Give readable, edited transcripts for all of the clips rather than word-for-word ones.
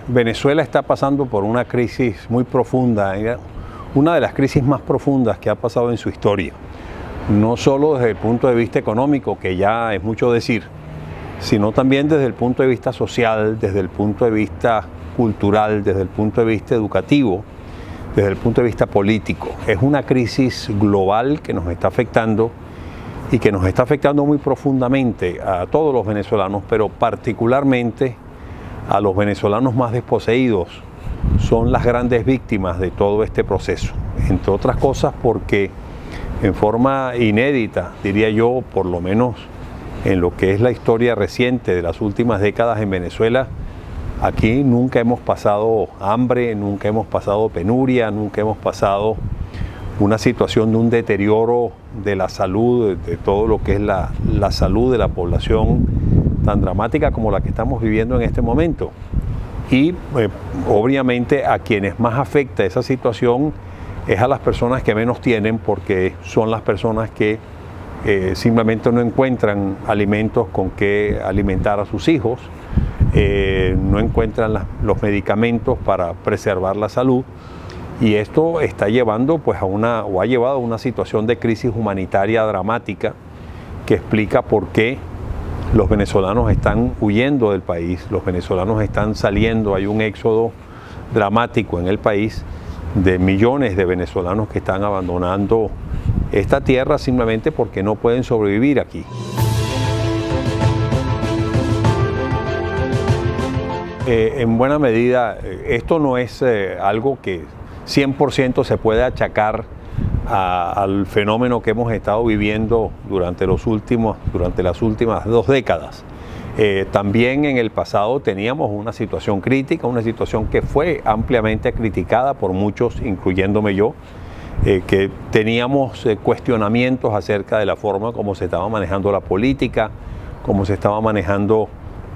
Venezuela está pasando por una crisis muy profunda, una de las crisis más profundas que ha pasado en su historia, no solo desde el punto de vista económico, que ya es mucho decir, sino también desde el punto de vista social, desde el punto de vista cultural, desde el punto de vista educativo, desde el punto de vista político. Es una crisis global que nos está afectando y que nos está afectando muy profundamente a todos los venezolanos, pero particularmente a los venezolanos más desposeídos. Son las grandes víctimas de todo este proceso, entre otras cosas porque en forma inédita, diría yo, por lo menos en lo que es la historia reciente de las últimas décadas en Venezuela, aquí nunca hemos pasado hambre, nunca hemos pasado penuria, nunca hemos pasado una situación de un deterioro de la salud, de todo lo que es la salud de la población tan dramática como la que estamos viviendo en este momento. Y obviamente a quienes más afecta esa situación es a las personas que menos tienen, porque son las personas que simplemente no encuentran alimentos con que alimentar a sus hijos, no encuentran los medicamentos para preservar la salud, y esto está llevando pues ha llevado a una situación de crisis humanitaria dramática que explica por qué los venezolanos están huyendo del país, los venezolanos están saliendo, hay un éxodo dramático en el país de millones de venezolanos que están abandonando esta tierra simplemente porque no pueden sobrevivir aquí. En buena medida, esto no es algo que 100% se puede achacar al fenómeno que hemos estado viviendo durante las últimas 2 décadas. También en el pasado teníamos una situación crítica, una situación que fue ampliamente criticada por muchos, incluyéndome yo, que teníamos cuestionamientos acerca de la forma como se estaba manejando la política, cómo se estaba manejando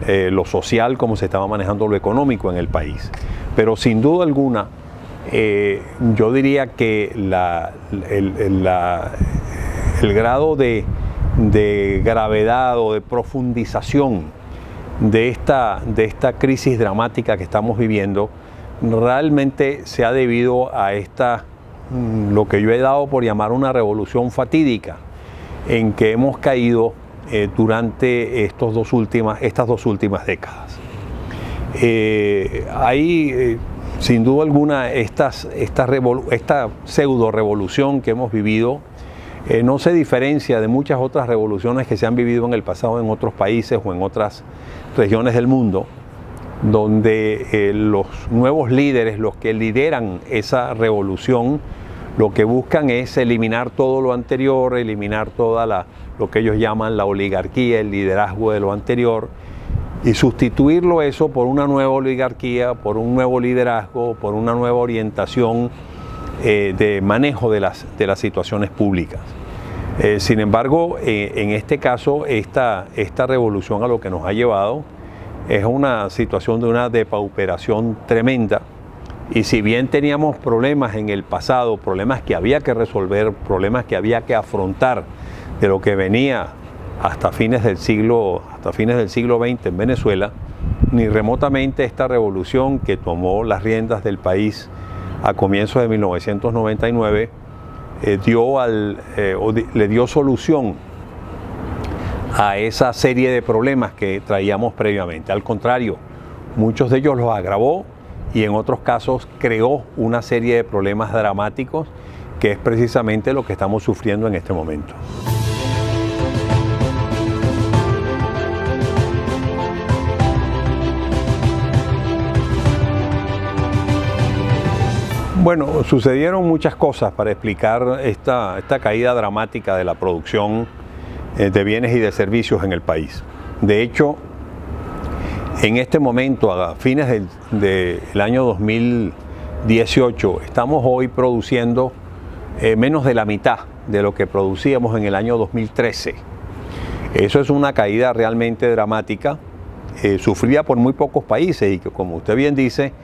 lo social, cómo se estaba manejando lo económico en el país. Pero sin duda alguna, yo diría que el grado de gravedad o de profundización de esta crisis dramática que estamos viviendo realmente se ha debido a lo que yo he dado por llamar una revolución fatídica en que hemos caído durante estas 2 últimas décadas. Sin duda alguna, esta pseudo revolución que hemos vivido no se diferencia de muchas otras revoluciones que se han vivido en el pasado en otros países o en otras regiones del mundo, donde los nuevos líderes, los que lideran esa revolución, lo que buscan es eliminar todo lo anterior, eliminar toda lo que ellos llaman la oligarquía, el liderazgo de lo anterior, y sustituirlo eso por una nueva oligarquía, por un nuevo liderazgo, por una nueva orientación de manejo de las situaciones públicas. Sin embargo, en este caso, esta revolución a lo que nos ha llevado es una situación de una depauperación tremenda, y si bien teníamos problemas en el pasado, problemas que había que resolver, problemas que había que afrontar de lo que venía hasta fines del siglo XX en Venezuela, ni remotamente esta revolución que tomó las riendas del país a comienzos de 1999 le dio solución a esa serie de problemas que traíamos previamente. Al contrario, muchos de ellos los agravó y en otros casos creó una serie de problemas dramáticos que es precisamente lo que estamos sufriendo en este momento. Bueno, sucedieron muchas cosas para explicar esta caída dramática de la producción de bienes y de servicios en el país. De hecho, en este momento, a fines del año 2018, estamos hoy produciendo menos de la mitad de lo que producíamos en el año 2013. Eso es una caída realmente dramática, sufrida por muy pocos países y que, como usted bien dice,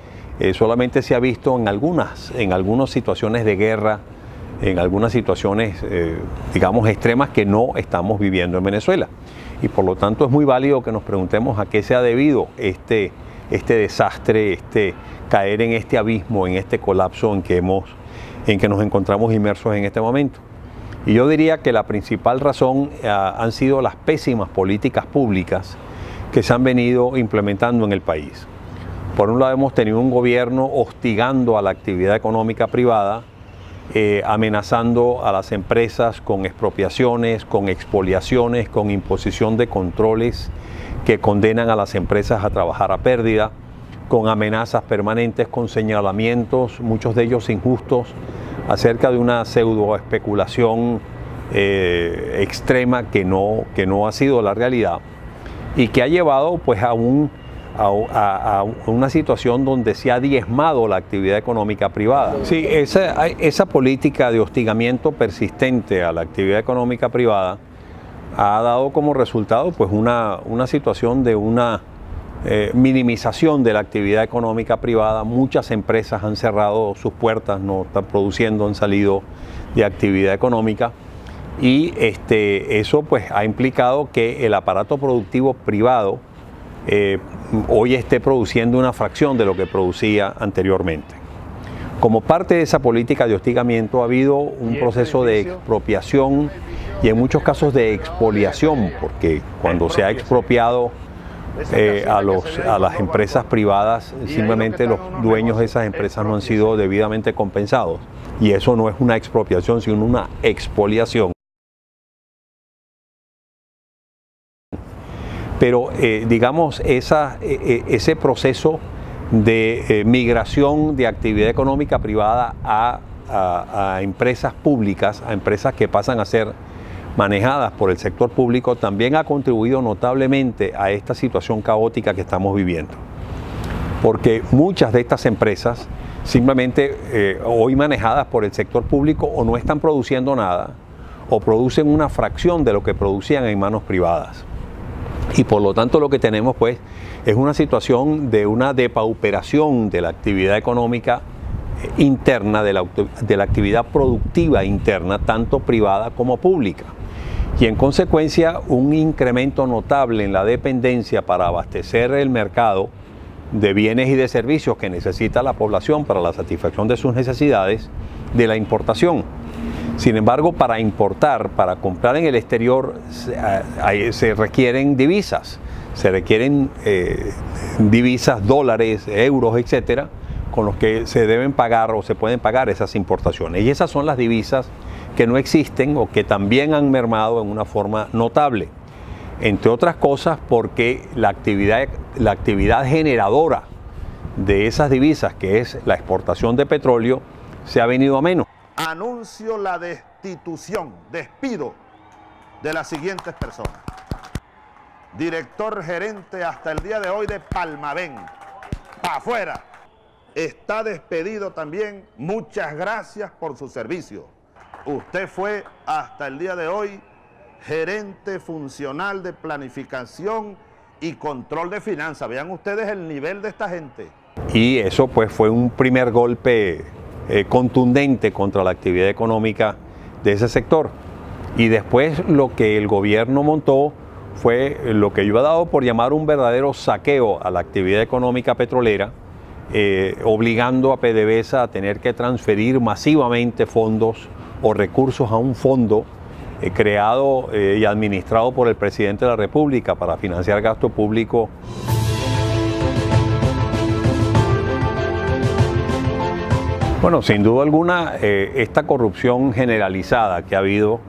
solamente se ha visto en algunas situaciones de guerra, en algunas situaciones, digamos, extremas que no estamos viviendo en Venezuela. Y por lo tanto es muy válido que nos preguntemos a qué se ha debido este desastre, caer en este abismo, en este colapso en que nos encontramos inmersos en este momento. Y yo diría que la principal razón han sido las pésimas políticas públicas que se han venido implementando en el país. Por un lado, hemos tenido un gobierno hostigando a la actividad económica privada, amenazando a las empresas con expropiaciones, con expoliaciones, con imposición de controles que condenan a las empresas a trabajar a pérdida, con amenazas permanentes, con señalamientos, muchos de ellos injustos, acerca de una pseudo especulación extrema que no ha sido la realidad y que ha llevado pues a una situación donde se ha diezmado la actividad económica privada. Sí, esa política de hostigamiento persistente a la actividad económica privada ha dado como resultado pues una situación de una minimización de la actividad económica privada. Muchas empresas han cerrado sus puertas, no están produciendo, han salido de actividad económica y eso pues ha implicado que el aparato productivo privado hoy esté produciendo una fracción de lo que producía anteriormente. Como parte de esa política de hostigamiento ha habido un proceso de expropiación y en muchos casos de expoliación, porque cuando se ha expropiado a las empresas privadas, simplemente los dueños de esas empresas no han sido debidamente compensados. Y eso no es una expropiación, sino una expoliación. Pero digamos, ese proceso de migración de actividad económica privada a empresas públicas, a empresas que pasan a ser manejadas por el sector público, también ha contribuido notablemente a esta situación caótica que estamos viviendo. Porque muchas de estas empresas, simplemente hoy manejadas por el sector público, o no están produciendo nada, o producen una fracción de lo que producían en manos privadas. Y por lo tanto lo que tenemos pues es una situación de una depauperación de la actividad económica interna, de la actividad productiva interna, tanto privada como pública. Y en consecuencia un incremento notable en la dependencia para abastecer el mercado de bienes y de servicios que necesita la población para la satisfacción de sus necesidades de la importación. Sin embargo, para importar, para comprar en el exterior, se requieren divisas, divisas, dólares, euros, etcétera, con los que se deben pagar o se pueden pagar esas importaciones. Y esas son las divisas que no existen o que también han mermado en una forma notable. Entre otras cosas porque la actividad generadora de esas divisas, que es la exportación de petróleo, se ha venido a menos. Anuncio la despido de las siguientes personas. Director gerente hasta el día de hoy de Palmavén, para afuera. Está despedido también. Muchas gracias por su servicio. Usted fue hasta el día de hoy gerente funcional de planificación y control de finanzas. Vean ustedes el nivel de esta gente. Y eso pues fue un primer golpe contundente contra la actividad económica de ese sector. Y después lo que el gobierno montó fue lo que yo he dado por llamar un verdadero saqueo a la actividad económica petrolera, obligando a PDVSA a tener que transferir masivamente fondos o recursos a un fondo creado y administrado por el presidente de la República para financiar gasto público. Bueno, sin duda alguna, esta corrupción generalizada que ha habido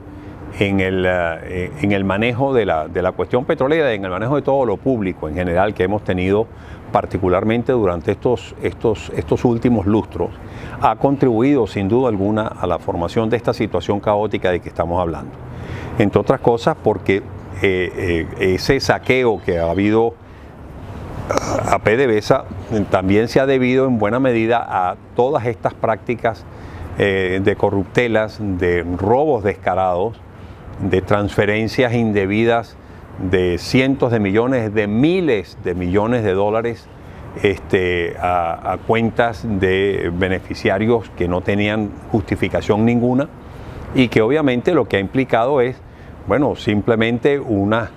en el manejo de la cuestión petrolera, en el manejo de todo lo público en general que hemos tenido, particularmente durante estos últimos lustros, ha contribuido sin duda alguna a la formación de esta situación caótica de que estamos hablando. Entre otras cosas porque ese saqueo que ha habido a PDVSA también se ha debido en buena medida a todas estas prácticas de corruptelas, de robos descarados, de transferencias indebidas de cientos de millones, de miles de millones de dólares a cuentas de beneficiarios que no tenían justificación ninguna y que obviamente lo que ha implicado es, bueno, simplemente una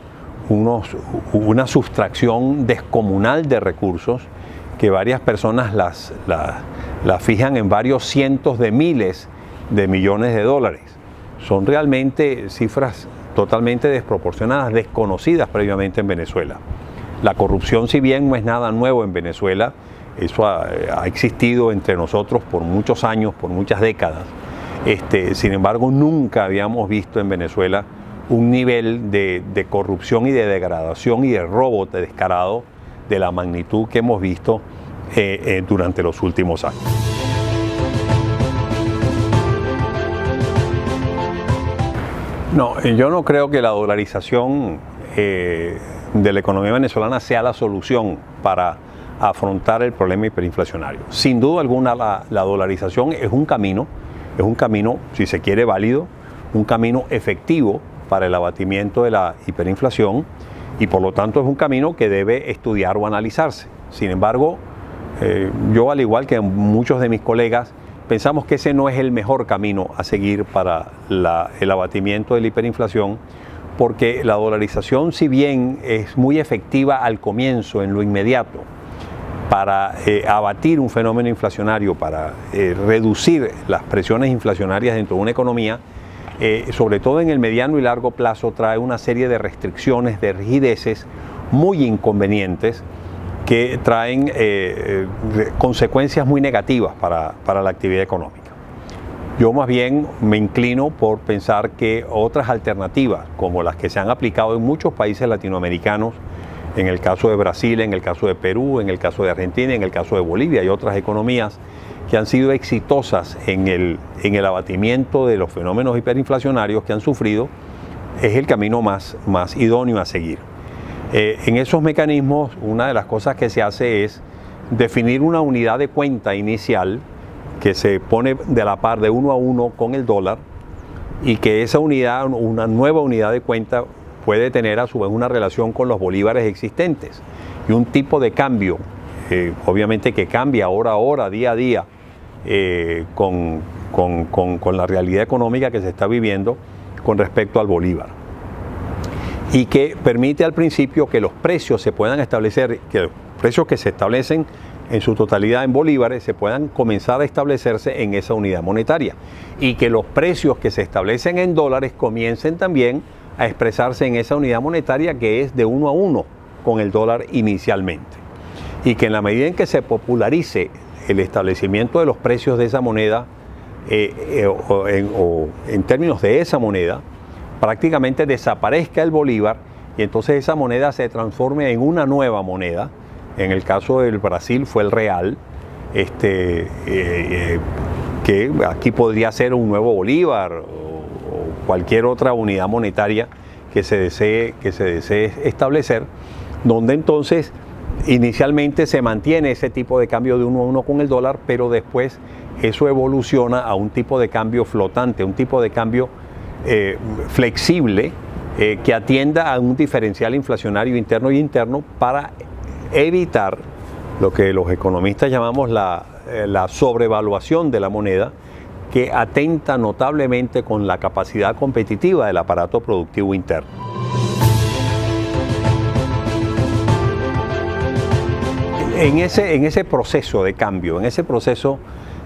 sustracción descomunal de recursos que varias personas las fijan en varios cientos de miles de millones de dólares. Son realmente cifras totalmente desproporcionadas, desconocidas previamente en Venezuela. La corrupción, si bien no es nada nuevo en Venezuela, eso ha existido entre nosotros por muchos años, por muchas décadas. Sin embargo, nunca habíamos visto en Venezuela un nivel de corrupción y de degradación y de robo descarado de la magnitud que hemos visto durante los últimos años. No, yo no creo que la dolarización de la economía venezolana sea la solución para afrontar el problema hiperinflacionario. Sin duda alguna, la dolarización es un camino, si se quiere, válido, un camino efectivo para el abatimiento de la hiperinflación y por lo tanto es un camino que debe estudiar o analizarse. Sin embargo, yo, al igual que muchos de mis colegas, pensamos que ese no es el mejor camino a seguir para el abatimiento de la hiperinflación, porque la dolarización, si bien es muy efectiva al comienzo, en lo inmediato, para abatir un fenómeno inflacionario, para reducir las presiones inflacionarias dentro de una economía, sobre todo en el mediano y largo plazo trae una serie de restricciones, de rigideces muy inconvenientes que traen consecuencias muy negativas para la actividad económica. Yo más bien me inclino por pensar que otras alternativas, como las que se han aplicado en muchos países latinoamericanos, en el caso de Brasil, en el caso de Perú, en el caso de Argentina, en el caso de Bolivia y otras economías que han sido exitosas en el abatimiento de los fenómenos hiperinflacionarios que han sufrido, es el camino más idóneo a seguir. En esos mecanismos, una de las cosas que se hace es definir una unidad de cuenta inicial que se pone de la par de 1 a 1 con el dólar y que esa unidad, una nueva unidad de cuenta, puede tener a su vez una relación con los bolívares existentes y un tipo de cambio, obviamente que cambia hora a hora, día a día, con la realidad económica que se está viviendo con respecto al bolívar. Y que permite al principio que los precios se puedan establecer, que los precios que se establecen en su totalidad en bolívares se puedan comenzar a establecerse en esa unidad monetaria y que los precios que se establecen en dólares comiencen también a expresarse en esa unidad monetaria que es de 1 a 1 con el dólar inicialmente. Y que en la medida en que se popularice el establecimiento de los precios de esa moneda o en términos de esa moneda, prácticamente desaparezca el bolívar y entonces esa moneda se transforme en una nueva moneda. En el caso del Brasil fue el real, que aquí podría ser un nuevo bolívar o cualquier otra unidad monetaria que se desee establecer, donde entonces inicialmente se mantiene ese tipo de cambio de 1 a 1 con el dólar, pero después eso evoluciona a un tipo de cambio flotante, un tipo de cambio flexible que atienda a un diferencial inflacionario interno y interno para evitar lo que los economistas llamamos la sobrevaluación de la moneda, que atenta notablemente con la capacidad competitiva del aparato productivo interno. En ese proceso de cambio, en ese proceso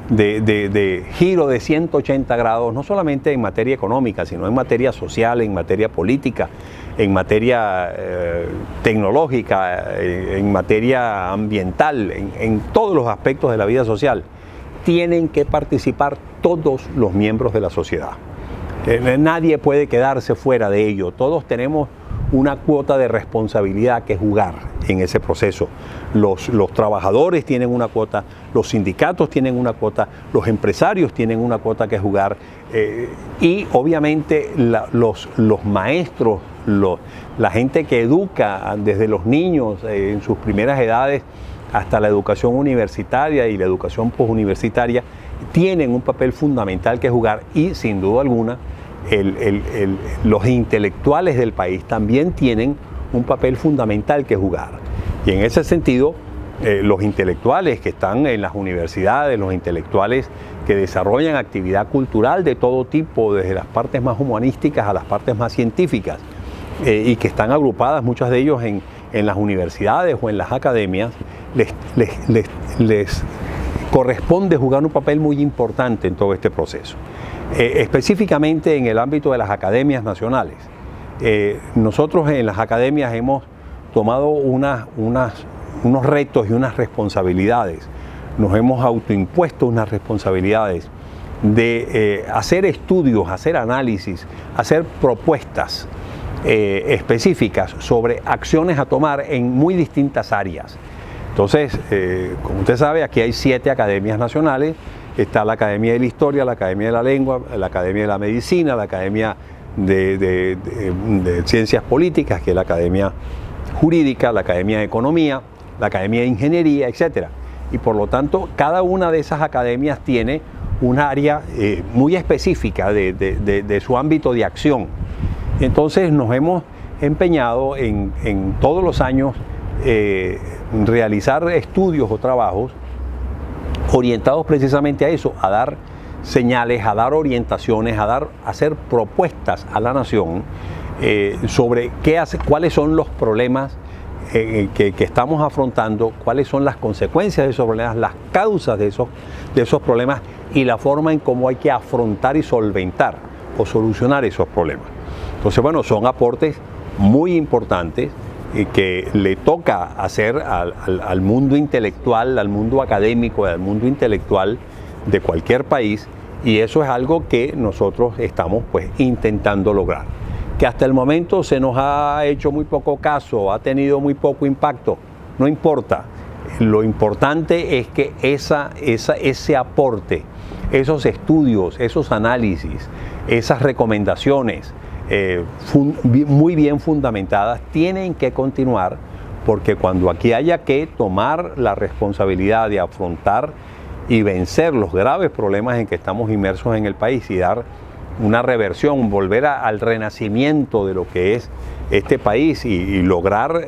de giro de 180 grados, no solamente en materia económica, sino en materia social, en materia política, en materia tecnológica, en materia ambiental, en todos los aspectos de la vida social, tienen que participar todos los miembros de la sociedad. Nadie puede quedarse fuera de ello. Todos tenemos una cuota de responsabilidad que jugar en ese proceso. Los trabajadores tienen una cuota, los sindicatos tienen una cuota, los empresarios tienen una cuota que jugar y obviamente los maestros, la gente que educa desde los niños en sus primeras edades hasta la educación universitaria y la educación posuniversitaria tienen un papel fundamental que jugar y sin duda alguna los intelectuales del país también tienen un papel fundamental que jugar. Y en ese sentido, los intelectuales que están en las universidades, los intelectuales que desarrollan actividad cultural de todo tipo, desde las partes más humanísticas a las partes más científicas, y que están agrupadas, muchas de ellos en las universidades o en las academias, les corresponde jugar un papel muy importante en todo este proceso. Específicamente en el ámbito de las academias nacionales. Nosotros en las academias hemos tomado unos retos y unas responsabilidades. Nos hemos autoimpuesto unas responsabilidades de hacer estudios, hacer análisis, hacer propuestas específicas sobre acciones a tomar en muy distintas áreas. Entonces, como usted sabe, aquí hay 7 academias nacionales. Está la Academia de la Historia, la Academia de la Lengua, la Academia de la Medicina, la Academia de Ciencias Políticas, que es la Academia Jurídica, la Academia de Economía, la Academia de Ingeniería, etc. Y por lo tanto, cada una de esas academias tiene un área muy específica de su ámbito de acción. Entonces nos hemos empeñado en todos los años realizar estudios o trabajos orientados precisamente a eso, a dar señales, a dar orientaciones, a hacer propuestas a la nación sobre cuáles son los problemas que estamos afrontando, cuáles son las consecuencias de esos problemas, las causas de esos problemas y la forma en cómo hay que afrontar y solventar o solucionar esos problemas. Entonces, bueno, son aportes muy importantes que le toca hacer al mundo intelectual, al mundo académico, al mundo intelectual de cualquier país, y eso es algo que nosotros estamos pues intentando lograr. Que hasta el momento se nos ha hecho muy poco caso, ha tenido muy poco impacto, no importa. Lo importante es que ese aporte, esos estudios, esos análisis, esas recomendaciones muy bien fundamentadas tienen que continuar, porque cuando aquí haya que tomar la responsabilidad de afrontar y vencer los graves problemas en que estamos inmersos en el país y dar una reversión, volver al renacimiento de lo que es este país y lograr,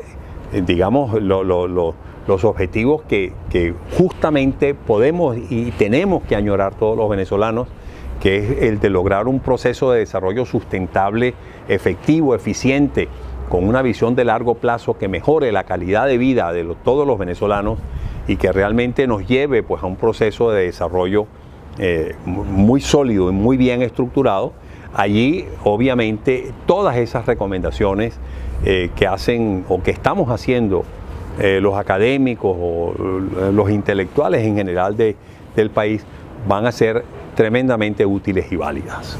digamos, los objetivos que justamente podemos y tenemos que añorar todos los venezolanos, que es el de lograr un proceso de desarrollo sustentable, efectivo, eficiente, con una visión de largo plazo que mejore la calidad de vida de todos los venezolanos y que realmente nos lleve pues, a un proceso de desarrollo muy sólido y muy bien estructurado. Allí, obviamente, todas esas recomendaciones que hacen o que estamos haciendo los académicos o los intelectuales en general del país van a ser tremendamente útiles y válidas.